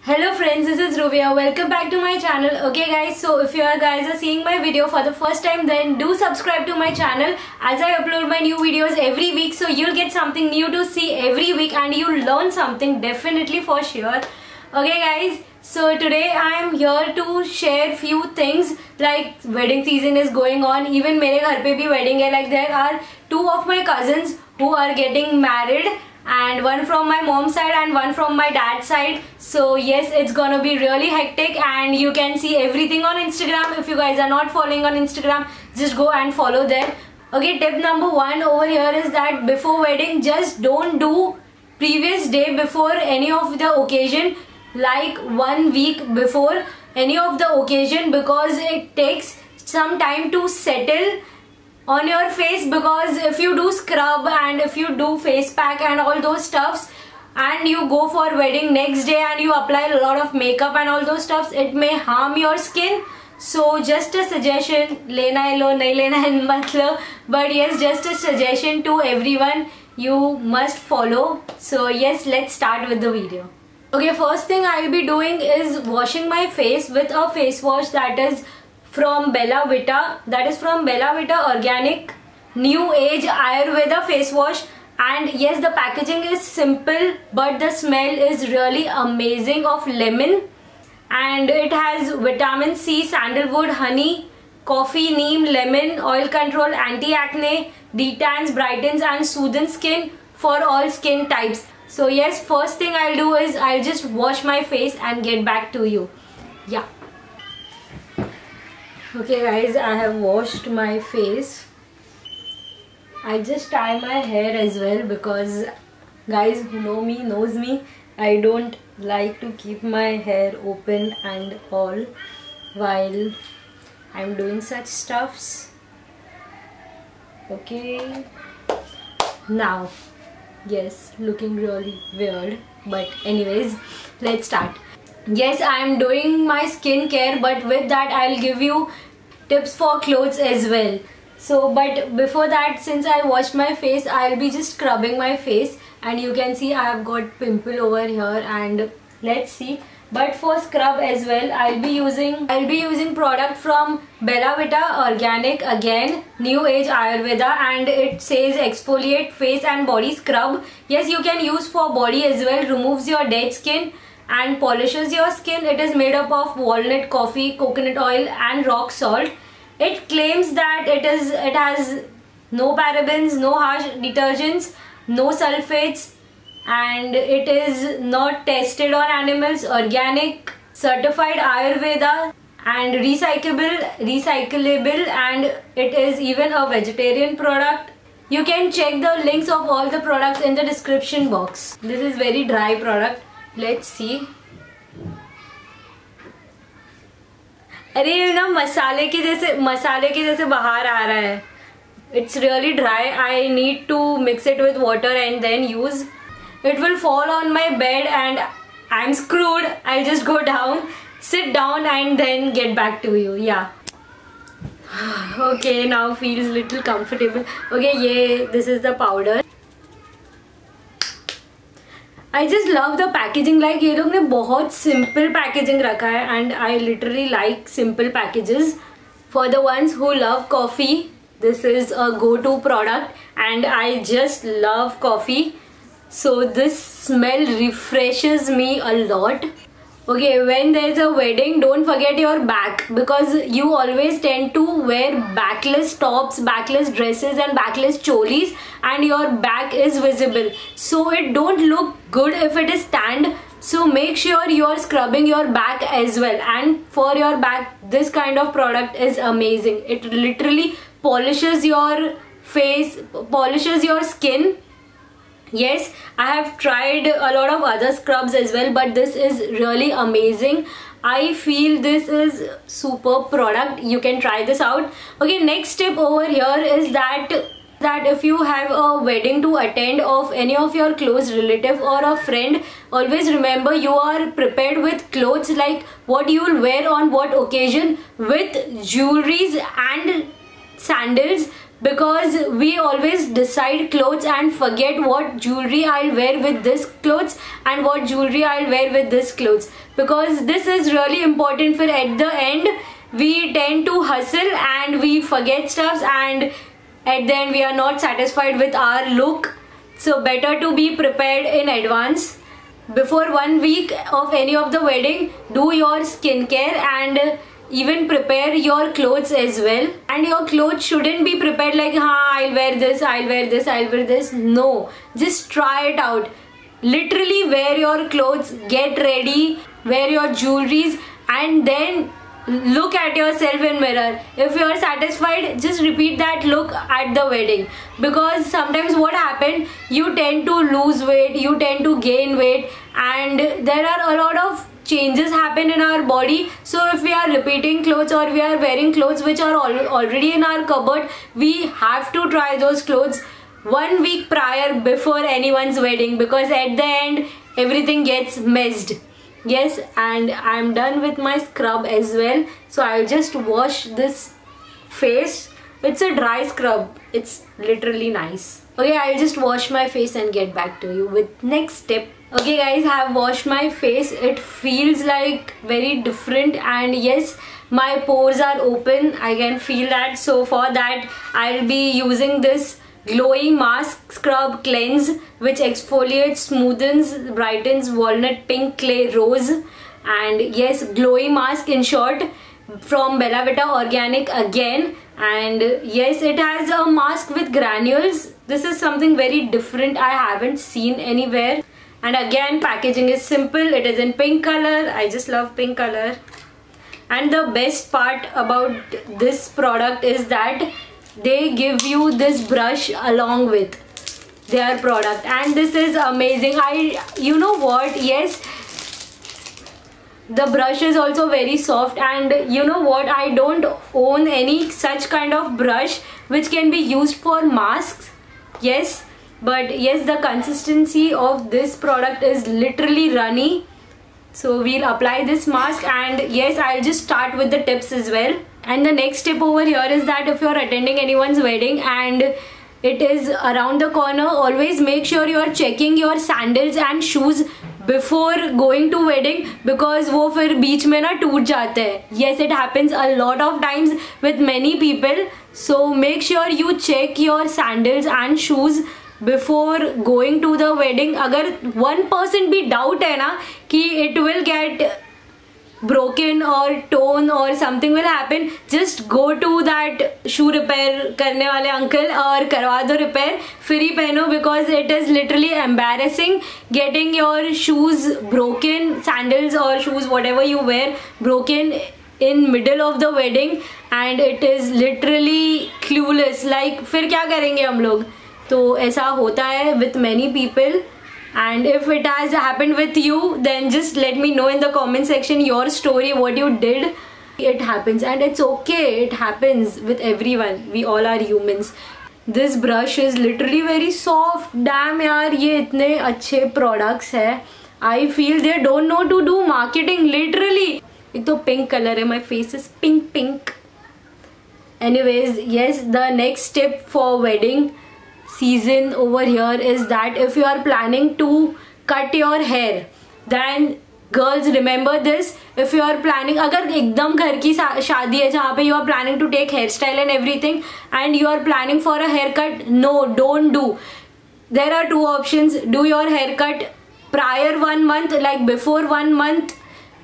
Hello friends, this is Dhruvi Shah. Welcome back to my channel. Okay guys, so if you guys are seeing my video for the first time, then do subscribe to my channel as I upload my new videos every week, so you'll get something new to see every week and you'll learn something definitely for sure. Okay guys, so today I am here to share few things. Like wedding season is going on, even मेरे घर पे भी wedding है. Like there are two of my cousins who are getting married, and one from my mom's side and one from my dad's side. So yes, it's gonna be really hectic and you can see everything on Instagram. If you guys are not following on Instagram, just go and follow there. Okay, tip number one over here is that before wedding, just don't do previous day before any of the occasion, like 1 week before any of the occasion, because it takes some time to settle on your face. Because if you do scrub and if you do face pack and all those stuffs and you go for wedding next day and you apply a lot of makeup and all those stuffs, it may harm your skin. So just a suggestion, lena hai lo, nahi lena hai mat lo, but yes, just a suggestion to everyone, you must follow. So yes, let's start with the video. Okay, first thing I'll be doing is washing my face with a face wash that is from Vita. That is from Vita Organic New Age Ayurveda face wash. And yes, the packaging is simple but the smell is really amazing of lemon, and it has vitamin C, sandalwood, honey, coffee, neem, lemon, oil control, anti-acne, detans, brightens and soothes skin for all skin types. So yes, first thing I'll do is I'll just wash my face and get back to you. Yeah. Okay guys, I have washed my face. I just tie my hair as well, because guys who know me knows me, I don't like to keep my hair open and all while I'm doing such stuffs. Okay, now yes, looking really weird, but anyways, let's start. Yes, I am doing my skincare, but with that I'll give you tips for clothes as well. So but before that, since I washed my face, I'll be just scrubbing my face, and you can see I have got pimple over here, and let's see. But for scrub as well, I'll be using product from Vita Organic, again New Age Ayurveda, and it says exfoliate face and body scrub. Yes, you can use for body as well, removes your dead skin and polishes your skin. It is made up of walnut, coffee, coconut oil and rock salt. It claims that it has no parabens, no harsh detergents, no sulfates, and it is not tested on animals, organic, certified Ayurveda, and recyclable, and it is even a vegetarian product. You can check the links of all the products in the description box. This is very dry product. Let's see. अरे ये ना मसाले के जैसे बाहर आ रहा है. It's really dry. I need to mix it with water and then use. It will fall on my bed and I'm screwed. I'll just go down, sit down and then get back to you. Yeah. Okay, now feels little comfortable. Okay, this is the powder. I just love the packaging. Like ये लोग ने बहुत simple packaging रखा है, and I literally like simple packages. For the ones who love coffee, this is a go-to product, and I just love coffee. So this smell refreshes me a lot. Okay, when there's a wedding, don't forget your back, because you always tend to wear backless tops, backless dresses and backless cholis, and your back is visible. So it don't look good if it is tanned. So make sure you are scrubbing your back as well. And for your back, this kind of product is amazing. It literally polishes your face, polishes your skin. Yes, I have tried a lot of other scrubs as well, but this is really amazing. I feel this is super product. You can try this out. Okay, next tip over here is that if you have a wedding to attend of any of your close relative or a friend, always remember you are prepared with clothes, like what you will wear on what occasion, with jewelries and sandals, because we always decide clothes and forget what jewelry I'll wear with this clothes and what jewelry I'll wear with this clothes, because this is really important. For at the end we tend to hustle and we forget stuff, and at the end we are not satisfied with our look. So better to be prepared in advance. Before 1 week of any of the wedding, do your skincare and even prepare your clothes as well. And your clothes shouldn't be prepared like, I'll wear this, I'll wear this, I'll wear this. No, just try it out. Literally wear your clothes, get ready, wear your jewelries, and then look at yourself in mirror. If you are satisfied, just repeat that look at the wedding. Because sometimes what happens, you tend to lose weight, you tend to gain weight, and there are a lot of changes happen in our body. So if we are repeating clothes or we are wearing clothes which are already in our cupboard, we have to try those clothes 1 week prior before anyone's wedding, because at the end everything gets messed. Yes, and I'm done with my scrub as well, so I'll just wash this face. It's a dry scrub, it's literally nice. Okay, I'll just wash my face and get back to you with next tip. Okay guys, I have washed my face. It feels like very different, and yes, my pores are open, I can feel that. So for that I'll be using this glowing mask scrub cleanse, which exfoliates, smoothens, brightens walnut pink clay rose. And yes, glowing mask in short, from Bella Vita Organic again. And yes, it has a mask with granules. This is something very different, I haven't seen anywhere. And again, packaging is simple. It is in pink color. I just love pink color. And the best part about this product is that they give you this brush along with their product, and this is amazing. You know what, yes, the brush is also very soft, and you know what, I don't own any such kind of brush which can be used for masks. Yes, but yes, the consistency of this product is literally runny. So we'll apply this mask, and yes, I'll just start with the tips as well. And the next tip over here is that if you're attending anyone's wedding and it is around the corner, always make sure you're checking your sandals and shoes before going to wedding, because वो फिर बीच में ना टूट जाते हैं. Yes, it happens a lot of times with many people. So make sure you check your sandals and shoes before going to the wedding. अगर 1% भी doubt है ना कि it will get broken or torn or something will happen, just go to that shoe repair करने वाले uncle और करवा दो repair, free पहनो, because it is literally embarrassing getting your shoes broken, sandals or shoes whatever you wear, broken in middle of the wedding, and it is literally clueless, like फिर क्या करेंगे हम लोग. तो ऐसा होता है with many people. And if it has happened with you, then just let me know in the comment section your story, what you did. It happens, and it's okay, it happens with everyone, we all are humans. This brush is literally very soft. Damn यार, ये इतने अच्छे products है. I feel they don't know to do marketing, literally. एक तो pink color है, my face is pink. Anyways, yes, the next tip for wedding season over here is that if you are planning to cut your hair, then girls remember this. If you are planning, अगर एकदम घर की शादी है जहाँ पे you are planning to take hairstyle and everything, and you are planning for a haircut, no, don't do. There are two options. Do your haircut prior 1 month, like before 1 month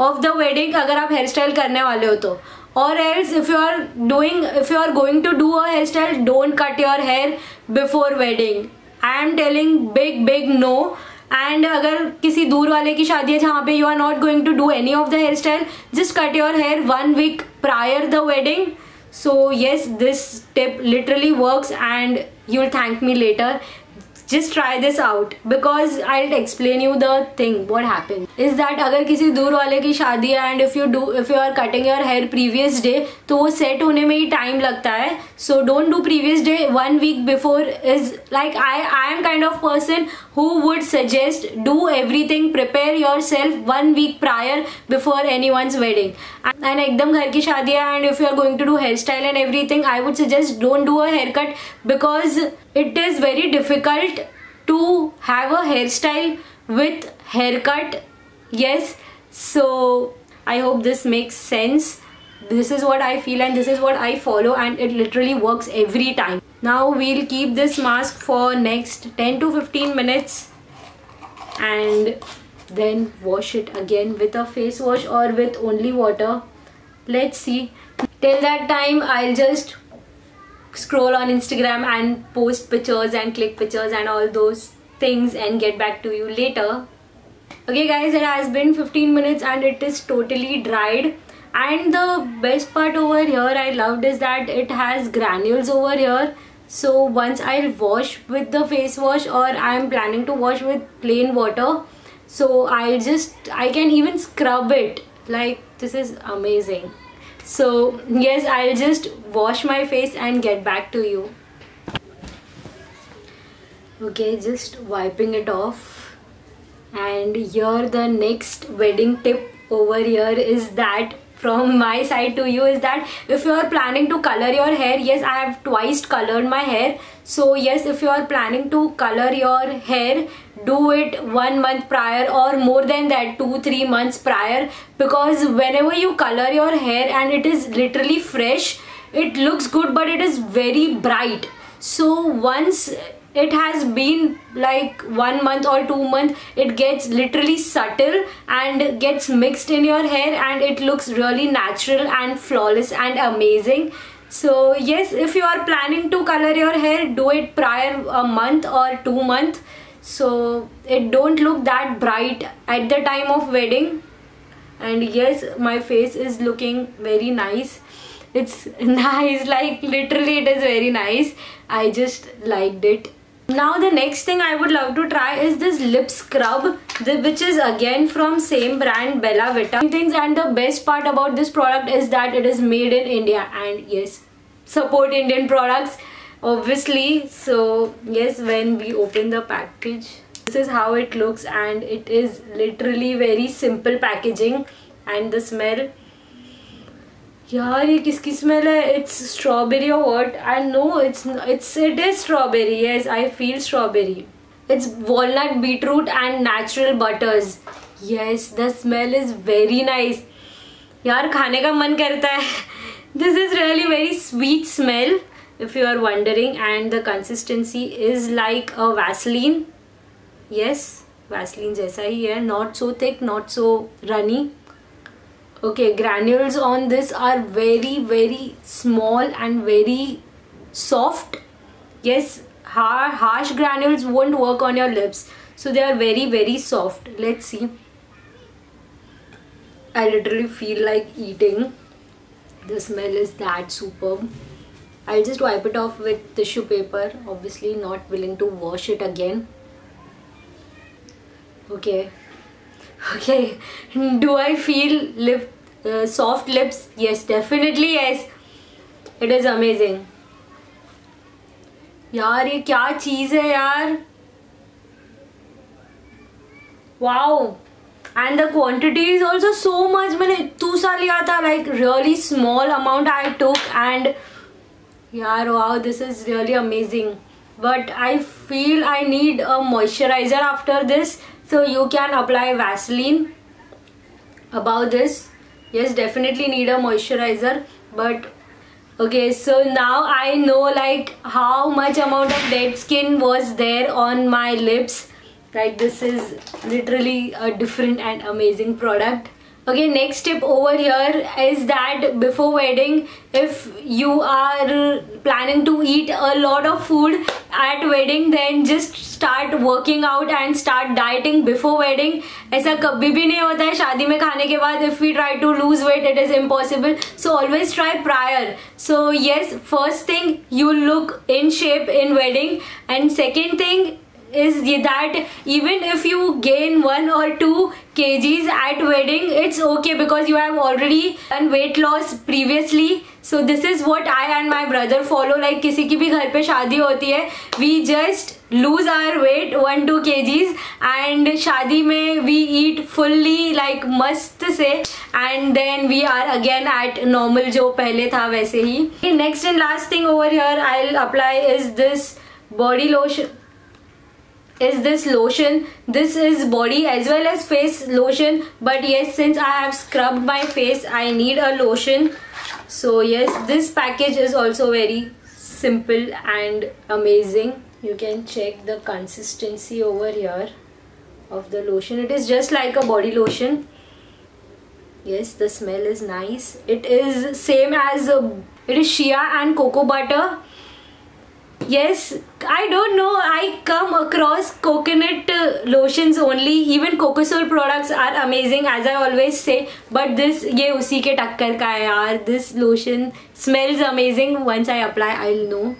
of the wedding, अगर आप hairstyle करने वाले हो तो. Or else if you are going to do a hairstyle, don't cut your hair before wedding. I am telling big no. And अगर किसी दूर वाले की शादी है जहाँ पे you are not going to do any of the hairstyle, just cut your hair 1 week prior the wedding. So yes, this tip literally works and you'll thank me later. just try this out, because I'll explain you the thing. What happens is that अगर किसी दूर वाले की शादी है and if you are cutting your hair previous day, तो वो set होने में ही time लगता है. So don't do previous day. 1 week before is like I am kind of person who would suggest do everything, prepare yourself 1 week prior before anyone's wedding. And एकदम घर की शादी है and if you are going to do hairstyle and everything, I would suggest don't do a haircut, because it is very difficult to have a hairstyle with haircut. Yes, so I hope this makes sense. This is what I feel and this is what I follow, and it literally works every time. Now we'll keep this mask for next 10 to 15 minutes and then wash it again with a face wash or with only water. Let's see. Till that time I'll just scroll on Instagram and post pictures and click pictures and all those things and get back to you later. Okay guys, it has been 15 minutes and it is totally dried. And the best part over here I loved is that it has granules over here. So once I'll wash with the face wash, or I'm planning to wash with plain water, so I can even scrub it. Like, this is amazing. So yes, I'll just wash my face and get back to you. Okay, just wiping it off. And here the next wedding tip over here is that, from my side to you, is that if you are planning to color your hair, yes, I have twice colored my hair. So yes, if you are planning to color your hair, do it 1 month prior or more than that, 2-3 months prior, because whenever you color your hair and it is literally fresh, it looks good but it is very bright. So once it has been like 1 month or 2 months, it gets literally subtle and gets mixed in your hair and it looks really natural and flawless and amazing. So yes, if you are planning to color your hair, do it prior a month or 2 months, so it don't look that bright at the time of wedding. And yes, my face is looking very nice. It's nice, like literally it is very nice. I just liked it. Now the next thing I would love to try is this lip scrub, which is again from same brand, Bella Vita. And the best part about this product is that it is made in India, and yes, support Indian products obviously. So yes, when we open the package, this is how it looks, and it is literally very simple packaging. And the smell, यार ये किसकी smell है? It's strawberry or what? I know it is strawberry. Yes, I feel strawberry. It's walnut, beetroot and natural butters. Yes, the smell is very nice. यार खाने का मन करता है. This is really very sweet smell, if you are wondering, and the consistency is like a Vaseline. Yes, Vaseline जैसा ही है. Not so thick, not so runny. Okay, granules on this are very small and very soft. Yes, harsh granules won't work on your lips, so they are very soft. Let's see. I literally feel like eating. The smell is that superb. I'll just wipe it off with tissue paper, obviously not willing to wash it again. Okay, do I feel soft lips? Yes, definitely yes. It is amazing. यार ये क्या चीज है यार? Wow. And the quantity is also so much. मैंने इतना सा लिया था, like really small amount I took, and यार wow, this is really amazing. But I feel I need a moisturizer after this. So you can apply Vaseline above this. Yes, definitely need a moisturizer. But okay, so now I know like how much amount of dead skin was there on my lips. Like this is literally a different and amazing product. Okay, next tip over here is that before wedding, if you are planning to eat a lot of food at wedding, then just start working out and start dieting before wedding. ऐसा कभी भी नहीं होता है शादी में खाने के बाद. If we try to lose weight, it is impossible. So always try prior. So yes, first thing, you look in shape in wedding, and second thing, is that even if you gain 1 or 2 kgs at wedding, it's okay because you have already done weight loss previously. So this is what I and my brother follow. Like किसी की भी घर पे शादी होती है, we just lose our weight 1-2 kgs and शादी में we eat fully like मस्त से, and then we are again at normal जो पहले था वैसे ही. Next and last thing over here I'll apply is this body lotion. This is body as well as face lotion, but yes, since I have scrubbed my face, I need a lotion. So yes, this package is also very simple and amazing. You can check the consistency over here of the lotion. It is just like a body lotion. Yes, the smell is nice. It is same as it is shea and cocoa butter. Yes, I don't know, I come across coconut lotions only. Even Cocosol products are amazing as I always say, but this ये उसी के टक्कर का है यार. This lotion smells amazing. Once I apply I'll know.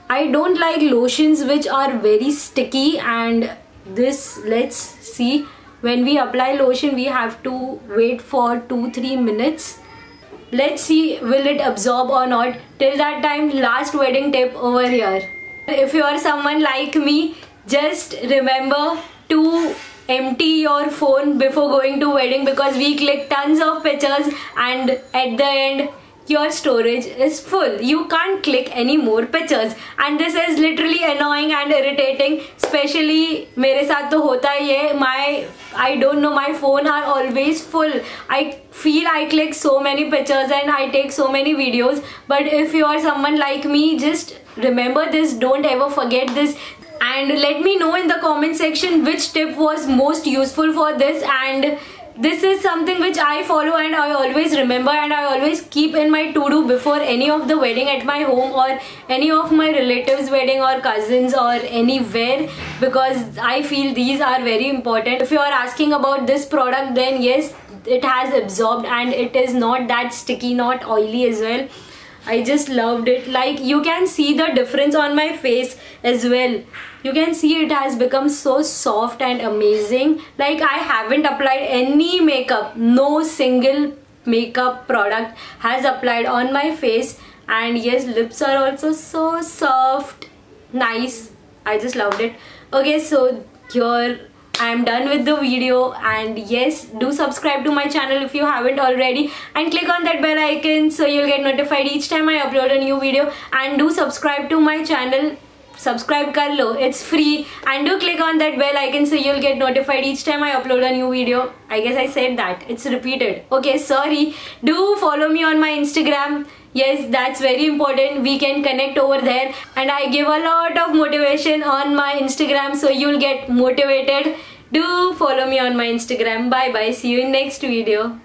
I don't like lotions which are very sticky, and this, let's see, when we apply lotion we have to wait for 2-3 minutes. Let's see will it absorb or not. Till that time, last wedding tip over here. If you are someone like me, just remember to empty your phone before going to wedding, because we click tons of pictures and at the end your storage is full. You can't click any more pictures, and this is literally annoying and irritating. Especially मेरे साथ तो होता ही है. I don't know, my phone are always full. I feel I click so many pictures and I take so many videos. But if you are someone like me, just remember this. Don't ever forget this. And let me know in the comment section which tip was most useful for this. And this is something which I follow and I always remember, and I always keep in my to-do before any of the wedding at my home or any of my relatives' wedding or cousins or anywhere, because I feel these are very important. If you are asking about this product, then yes, it has absorbed and it is not that sticky, not oily as well. I just loved it. Like you can see the difference on my face as well. You can see it has become so soft and amazing. Like I haven't applied any makeup. No single makeup product has applied on my face. And yes, lips are also so soft. Nice. I just loved it. Okay, so here I am done with the video, and yes, do subscribe to my channel if you haven't already, and click on that bell icon so you'll get notified each time I upload a new video. And do subscribe to my channel. Subscribe kar lo, it's free, and do click on that bell icon so you'll get notified each time I upload a new video. I guess I said that, it's repeated. Okay, sorry. Do follow me on my Instagram. Yes, that's very important. We can connect over there, and I give a lot of motivation on my Instagram, so you'll get motivated. Do follow me on my Instagram. Bye bye. See you in next video.